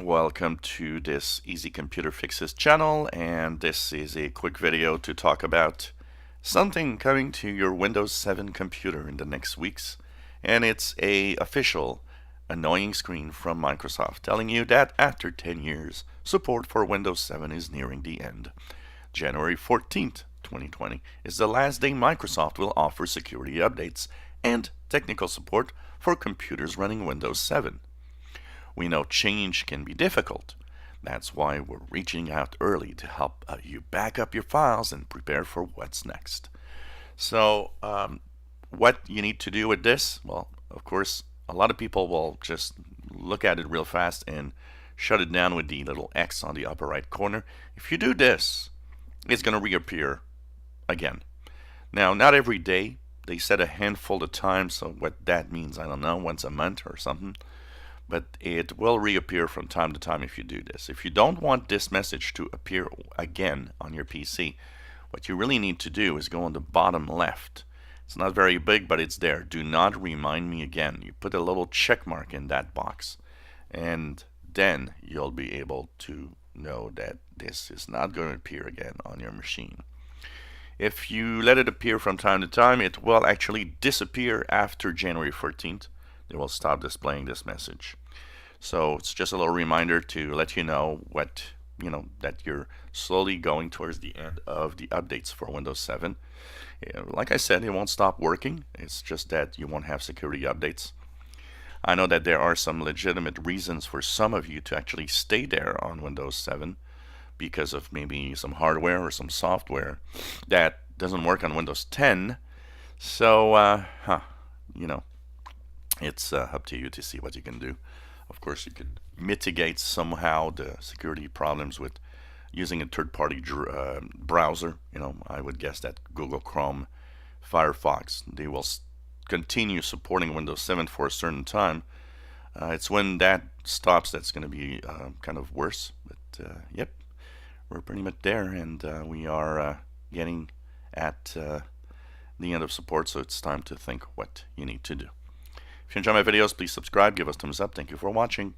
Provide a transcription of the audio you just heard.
Welcome to this Easy Computer Fixes channel, and this is a quick video to talk about something coming to your Windows 7 computer in the next weeks. And it's a official annoying screen from Microsoft telling you that after 10 years, support for Windows 7 is nearing the end. January 14th, 2020 is the last day Microsoft will offer security updates and technical support for computers running Windows 7. We know change can be difficult. That's why we're reaching out early to help you back up your files and prepare for what's next. So, what you need to do with this? Well, of course, a lot of people will just look at it real fast and shut it down with the little X on the upper right corner. If you do this, it's going to reappear again. Now, not every day. They said a handful of times, so what that means, I don't know, once a month or something. But it will reappear from time to time if you do this. If you don't want this message to appear again on your PC, what you really need to do is go on the bottom left. It's not very big, but it's there. Do not remind me again. You put a little check mark in that box, and then you'll be able to know that this is not going to appear again on your machine. If you let it appear from time to time, it will actually disappear after January 14th. They will stop displaying this message. So it's just a little reminder to let you know that you're slowly going towards the end of the updates for Windows 7. Like I said, it won't stop working. It's just that you won't have security updates. I know that there are some legitimate reasons for some of you to actually stay there on Windows 7 because of maybe some hardware or some software that doesn't work on Windows 10. So, it's up to you to see what you can do. Of course, you could mitigate somehow the security problems with using a third-party browser. I would guess that Google Chrome, Firefox, they will continue supporting Windows 7 for a certain time. It's when that stops that's going to be kind of worse. But yep, we're pretty much there, and we are getting at the end of support, so it's time to think what you need to do. If you enjoy my videos, please subscribe, give us a thumbs up. Thank you for watching.